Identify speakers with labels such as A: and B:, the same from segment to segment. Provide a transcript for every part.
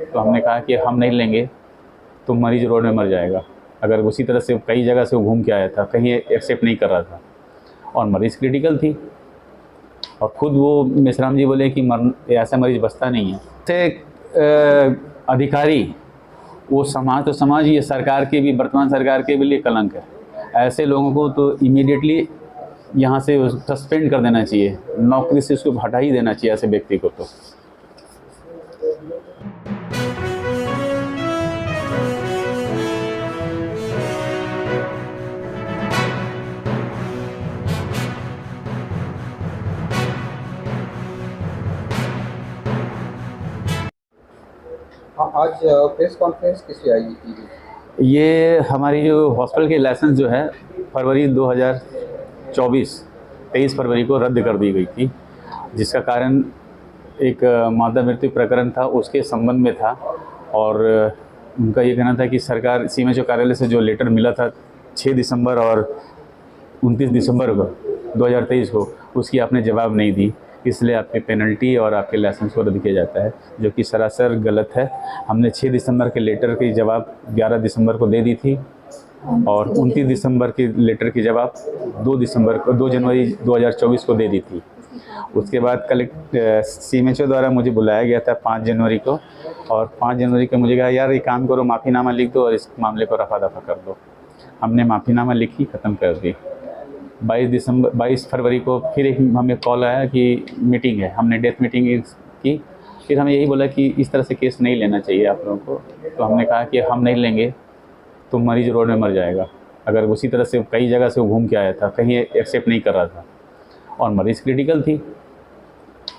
A: तो हमने कहा कि हम नहीं लेंगे तो मरीज़ रोड में मर जाएगा। अगर उसी तरह से कई जगह से वो घूम के आया था, कहीं एक्सेप्ट नहीं कर रहा था और मरीज़ क्रिटिकल थी और ख़ुद वो मेश्राम जी बोले कि ऐसा मरीज़ बचता नहीं है। से अधिकारी वो समाज, तो समाज ये सरकार के भी, वर्तमान सरकार के भी लिए कलंक है। ऐसे लोगों को तो इमीडिएटली यहाँ से सस्पेंड कर देना चाहिए, नौकरी से उसको हटा ही देना चाहिए ऐसे व्यक्ति को। तो
B: आज प्रेस कॉन्फ्रेंस किस लिए आई थी?
A: ये हमारी जो हॉस्पिटल के लाइसेंस जो है फरवरी 23 फरवरी को रद्द कर दी गई थी, जिसका कारण एक मादा मृत्यु प्रकरण था, उसके संबंध में था। और उनका ये कहना था कि सरकार सीएमएचओ कार्यालय से जो लेटर मिला था 6 दिसंबर और 29 दिसंबर को 2023 को, उसकी आपने जवाब नहीं दी, इसलिए आपकी पेनल्टी और आपके लाइसेंस को रद्द किया जाता है, जो कि सरासर गलत है। हमने 6 दिसंबर के लेटर की जवाब 11 दिसंबर को दे दी थी और 29 दिसंबर की लेटर की जवाब 2 जनवरी 2024 को दे दी थी। उसके बाद सीएमएचओ द्वारा मुझे बुलाया गया था 5 जनवरी को, और 5 जनवरी को मुझे कहा यार ये काम करो, माफ़ीनामा लिख दो और इस मामले को रफा दफा कर दो। हमने माफ़ीनामा लिखी, ख़त्म कर दी। 22 फरवरी को फिर हमें कॉल आया कि मीटिंग है, हमने डेथ मीटिंग की। फिर हमें यही बोला कि इस तरह से केस नहीं लेना चाहिए आप लोगों को। तो हमने कहा कि हम नहीं लेंगे तो मरीज़ रोड में मर जाएगा। अगर उसी तरह से कई जगह से वो घूम के आया था, कहीं एक्सेप्ट नहीं कर रहा था और मरीज़ क्रिटिकल थी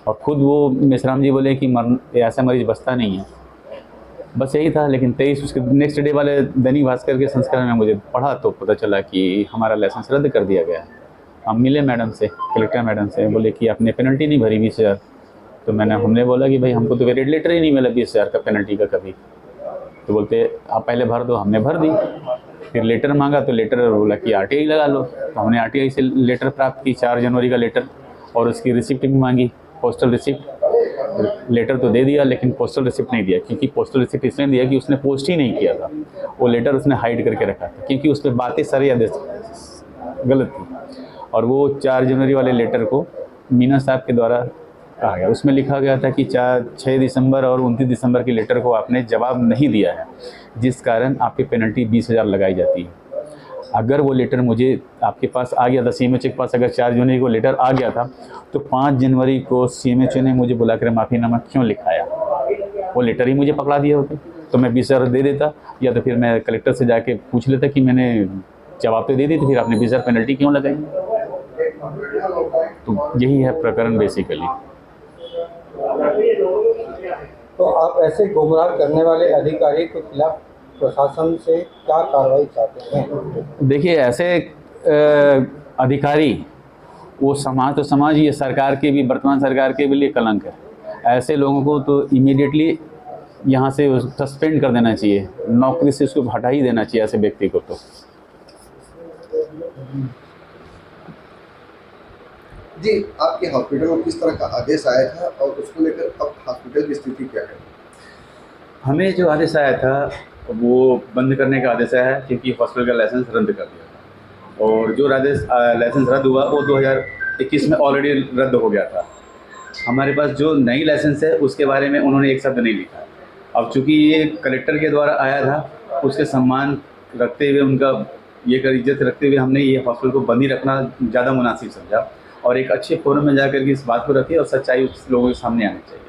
A: और ख़ुद वो मेश्राम जी बोले कि ऐसा मरीज़ बचता नहीं है। बस यही था। लेकिन 23 उसके नेक्स्ट डे वाले दैनिक भास्कर के संस्करण में मुझे पढ़ा तो पता चला कि हमारा लाइसेंस रद्द कर दिया गया है। हम मिले मैडम से, कलेक्टर मैडम से, बोले कि आपने पेनल्टी नहीं भरी 20,000। तो हमने बोला कि भाई हमको तो रेड लेटर ही नहीं मिला 20,000 का पेनल्टी का कभी। तो बोलते आप पहले भर दो। हमने भर दी। फिर लेटर मांगा तो लेटर बोला कि आरटीआई लगा लो। तो हमने आरटीआई से लेटर प्राप्त की, 4 जनवरी का लेटर, और उसकी रिसिप्ट भी मांगी, पोस्टल रिसिप्ट। लेटर तो दे दिया लेकिन पोस्टल रिसिप्ट नहीं दिया, क्योंकि पोस्टल रिसिप्ट इसलिए दिया कि उसने पोस्ट ही नहीं किया था। वो लेटर उसने हाइड करके रखा था क्योंकि उस पर बातें सारी गलत थी। और वो 4 जनवरी वाले लेटर को मीना साहब के द्वारा कहा गया, उसमें लिखा गया था कि 6 दिसंबर और 29 दिसंबर के लेटर को आपने जवाब नहीं दिया है, जिस कारण आपकी पेनल्टी 20,000 लगाई जाती है। अगर वो लेटर मुझे आपके पास आ गया था, सीएमएचओ के पास अगर 4 जनवरी को लेटर आ गया था, तो 5 जनवरी को सीएमएचओ ने मुझे बुलाकर माफ़ीनामा क्यों लिखाया? वो लेटर ही मुझे पकड़ा दिया होते तो मैं 20,000 दे देता, या तो फिर मैं कलेक्टर से जाके पूछ लेता कि मैंने जवाब तो दे दी, तो फिर आपने 20,000 पेनल्टी क्यों लगाई? तो यही है प्रकरण बेसिकली।
B: तो आप ऐसे गुमराह करने वाले अधिकारी के खिलाफ प्रशासन से क्या कार्रवाई चाहते हैं?
A: देखिए, ऐसे अधिकारी वो समाज, तो समाज ये सरकार के भी, वर्तमान सरकार के भी लिए कलंक है। ऐसे लोगों को तो इमीडिएटली यहाँ से सस्पेंड कर देना चाहिए, नौकरी से उसको हटा ही देना चाहिए ऐसे व्यक्ति को। तो
C: जी, आपके हॉस्पिटल में किस तरह का आदेश आया था और उसको लेकर अब हॉस्पिटल की स्थिति क्या है?
A: हमें जो आदेश आया था वो बंद करने का आदेश आया है, क्योंकि हॉस्पिटल का लाइसेंस रद्द कर दिया था। और जो लाइसेंस रद्द हुआ वो 2021 में ऑलरेडी रद्द हो गया था। हमारे पास जो नई लाइसेंस है उसके बारे में उन्होंने एक शब्द नहीं लिखा। अब चूँकि ये कलेक्टर के द्वारा आया था, उसके सम्मान रखते हुए, उनका ये कर इज्जत रखते हुए हमने ये हॉस्पिटल को बंद ही रखना ज़्यादा मुनासिब समझा और एक अच्छे फोरम में जाकर के इस बात को रखी और सच्चाई उस लोगों के सामने आनी चाहिए।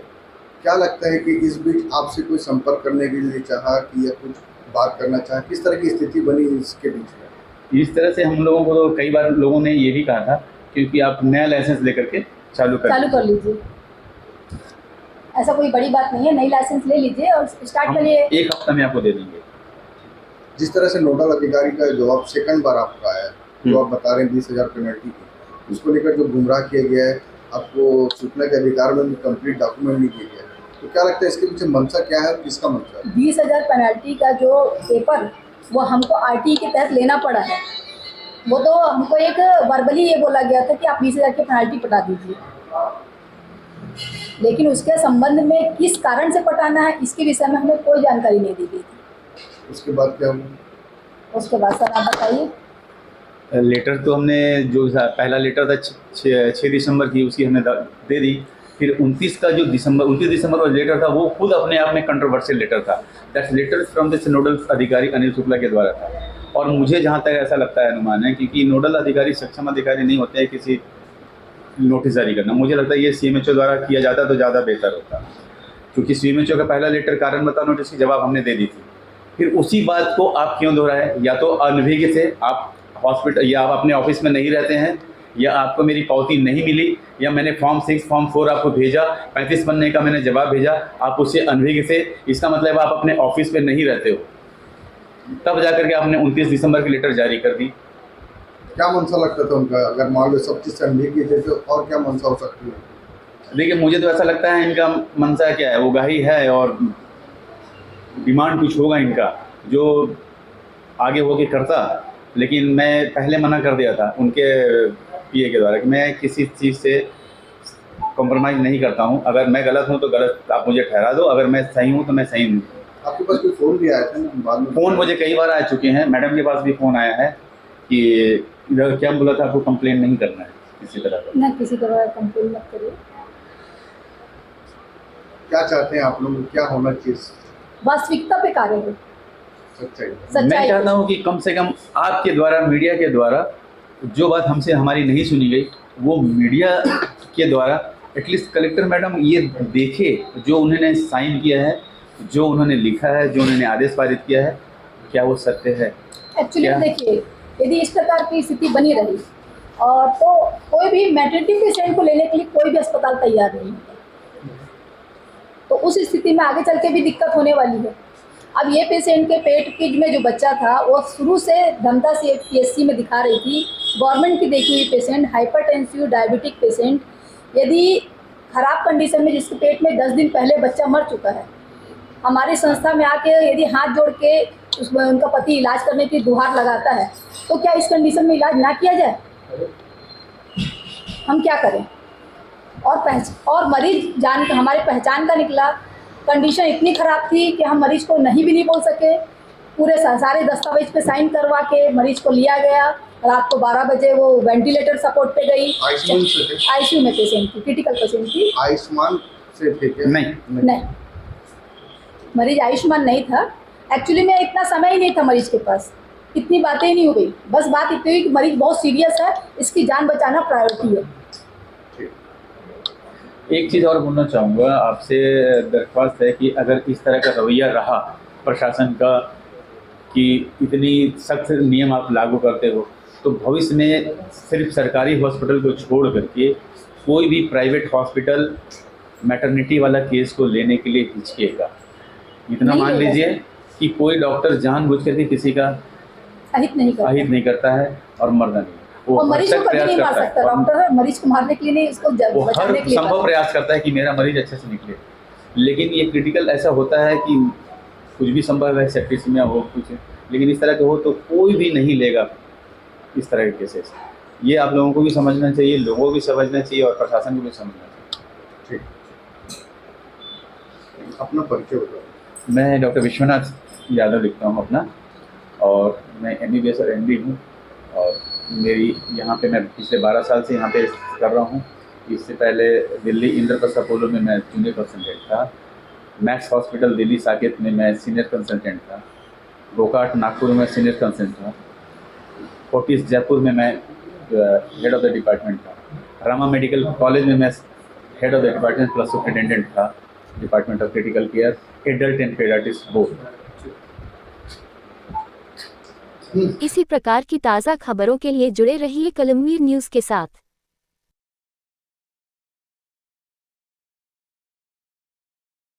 C: क्या लगता है कि इस बीच आपसे कोई संपर्क करने के लिए चाहा कि या कुछ बात करना चाहा? किस तरह की स्थिति बनी इसके बीच में?
A: इस तरह से हम लोगों को तो कई बार लोगों ने ये भी कहा था क्योंकि आप नया लाइसेंस लेकर के चालू कर
D: लीजिए। ऐसा कोई बड़ी बात नहीं है, नई लाइसेंस ले लीजिए और स्टार्ट करिए।
A: 1 हफ्ता में आपको दे देंगे।
C: जिस तरह से नोडल अधिकारी का जवाब सेकंड बार आपका आया, जो आप बता रहे हैं 20,000 पेनल्टी की, उसको लेकर जो गुमराह किया गया है, आपको सूचना के अधिकार में भी कंप्लीट डॉक्यूमेंट नहीं दिया गया, तो क्या लगता है इसके पीछे मंशा क्या है, किसका मंशा है?
D: 20,000 पेनल्टी का जो पेपर वो हमको आरटीई के तहत लेना पड़ा है। वो तो हमको एक वर्बली ये बोला गया था कि आप 20,000 की पेनल्टी पटा दीजिए। लेकिन उसके संबंध में किस कारण से पटाना है इसके विषय में हमें कोई जानकारी नहीं दी गई थी।
C: उसके बाद क्या हुआ?
D: उसके बाद सर आप बताइए।
A: लेटर तो हमने जो पहला लेटर था 6 दिसंबर की, उसकी हमने दे दी। फिर 29 दिसंबर का लेटर था, वो खुद अपने आप में कंट्रोवर्शियल लेटर था। That's letter from the nodal अधिकारी अनिल शुक्ला के द्वारा था। और मुझे जहाँ तक ऐसा लगता है, अनुमान है, क्योंकि नोडल अधिकारी सक्षम अधिकारी नहीं होते हैं किसी नोटिस जारी करना। मुझे लगता है ये CMHO द्वारा किया जाता तो ज़्यादा बेहतर होता, क्योंकि CMHO का पहला लेटर कारण बताओ नोटिस की जवाब हमने दे दी थी। फिर उसी बात को आप क्यों दोहराए? या तो अनभिज्ञ से आप हॉस्पिटल या आप अपने ऑफिस में नहीं रहते हैं, या आपको मेरी पावती नहीं मिली, या मैंने फॉर्म 6 फॉर्म 4 आपको भेजा, 35 बनने का मैंने जवाब भेजा, आप उससे अनभिज्ञ से, इसका मतलब आप अपने ऑफिस में नहीं रहते हो। तब जाकर के आपने 29 दिसंबर की लेटर जारी कर दी।
C: क्या मंशा लगता था उनका? अगर मान लो सब चीज़ से अनभिज्ञ थे तो और क्या मंशा हो सकती है?
A: देखिए, मुझे तो ऐसा लगता है इनका मंशा क्या है, उगाही है और डिमांड कुछ होगा इनका जो आगे होके करता। लेकिन मैं पहले मना कर दिया था उनके PA के द्वारा कि मैं किसी चीज़ से कॉम्प्रोमाइज़ नहीं करता हूँ। अगर मैं गलत हूँ तो गलत आप मुझे ठहरा दो, अगर मैं सही हूँ तो मैं सही हूँ।
C: आपके पास कोई फ़ोन भी आया था ना बाद में?
A: फ़ोन मुझे कई बार आ चुके हैं, मैडम के पास भी फ़ोन आया है कि इधर क्या बोला था, आपको कंप्लेन नहीं करना है किसी तरह का।
D: ना किसी तरह कंप्लेन मत करिए।
C: क्या चाहते हैं आप लोग, क्या होना चाहिए?
D: वास्तविकता पे कार्य हो।
C: सच्चाई।
A: मैं
D: सच्चाई
A: चाहता हूँ कि कम से कम आपके द्वारा, मीडिया के द्वारा, जो बात हमसे हमारी नहीं सुनी गई वो मीडिया के द्वारा एटलीस्ट कलेक्टर मैडम ये देखे जो उन्होंने साइन किया है, जो उन्होंने लिखा है, जो उन्होंने आदेश पारित किया है, क्या वो सत्य है।
D: एक्चुअली
A: क्या?
D: देखिए, यदि इस प्रकार की स्थिति बनी रही और तो कोई भी मैटरनिटी पेशेंट को लेने के लिए कोई भी अस्पताल तैयार नहीं है, तो उस स्थिति में आगे चल के भी दिक्कत होने वाली है। अब ये पेशेंट के पेट की में जो बच्चा था वो शुरू से धमता से PSC में दिखा रही थी, गवर्नमेंट की देखी हुई पेशेंट, हाइपरटेंसिव डायबिटिक पेशेंट, यदि ख़राब कंडीशन में जिसके पेट में 10 दिन पहले बच्चा मर चुका है, हमारी संस्था में आके यदि हाथ जोड़ के उसमें उनका पति इलाज करने की गुहार लगाता है, तो क्या इस कंडीशन में इलाज ना किया जाए? हम क्या करें? और मरीज हमारे पहचान का निकला, कंडीशन इतनी ख़राब थी कि हम मरीज को नहीं भी नहीं बोल सके। पूरे सारे दस्तावेज पे साइन करवा के मरीज को लिया गया। रात को 12 बजे वो वेंटिलेटर सपोर्ट पे गई।
C: आयुष्मान से थे?
D: ICU में पेशेंट थी, क्रिटिकल पेशेंट थी।
C: आयुष्मान से थे क्या?
A: नहीं,
D: मरीज आयुष्मान नहीं था। एक्चुअली में इतना समय ही नहीं था मरीज के पास, इतनी बातें ही नहीं हो गई। बस बात इतनी हुई कि मरीज बहुत सीरियस है, इसकी जान बचाना प्रायोरिटी है।
A: एक चीज़ और बोलना चाहूँगा आपसे, दरख्वास्त है कि अगर इस तरह का रवैया रहा प्रशासन का कि इतनी सख्त नियम आप लागू करते हो, तो भविष्य में सिर्फ सरकारी हॉस्पिटल को छोड़ करके कोई भी प्राइवेट हॉस्पिटल मैटरनिटी वाला केस को लेने के लिए हिचकेगा। इतना
D: नहीं
A: मान
D: लेगा
A: लीजिए कि कोई डॉक्टर जानबूझ करके किसी का
D: अहित नहीं
A: करता है और मरना नहीं, वो
D: और मरीज को
A: भरसक
D: कभी नहीं मार
A: प्रयास
D: सकता।
A: करता है।
D: डॉक्टर मरीज को मारने के लिए नहीं, उसको
A: वो हर
D: बचाने के लिए
A: संभव प्रयास करता है कि मेरा मरीज अच्छे से निकले। लेकिन ये क्रिटिकल ऐसा होता है कि कुछ भी संभव है, सेप्टिसिमिया हो कुछ, लेकिन इस तरह के हो तो कोई भी नहीं लेगा इस तरह के केसेस। ये आप लोगों को भी समझना चाहिए, लोगों को भी समझना चाहिए और प्रशासन को भी समझना चाहिए।
C: ठीक। अपना परिचय बताओ।
A: मैं डॉक्टर विश्वनाथ यादव लिखता हूँ अपना, और मैं MBBS और MD हूँ, और मेरी यहाँ पे मैं पिछले 12 साल से यहाँ पे कर रहा हूँ। इससे पहले दिल्ली इंद्रप्रस्थ अपोलो में मैं जूनियर कंसल्टेंट था, मैक्स हॉस्पिटल दिल्ली साकेत में मैं सीनियर कंसल्टेंट था, गोकाट नागपुर में सीनियर कंसल्टेंट था, फोर्टिस जयपुर में मैं हेड ऑफ द डिपार्टमेंट था, रामा मेडिकल कॉलेज में मैं head of the department plus superintendent था, department of critical care, adult and paediatrics board.
E: इसी प्रकार की ताज़ा खबरों के लिए जुड़े रहिए कलमवीर न्यूज़ के साथ।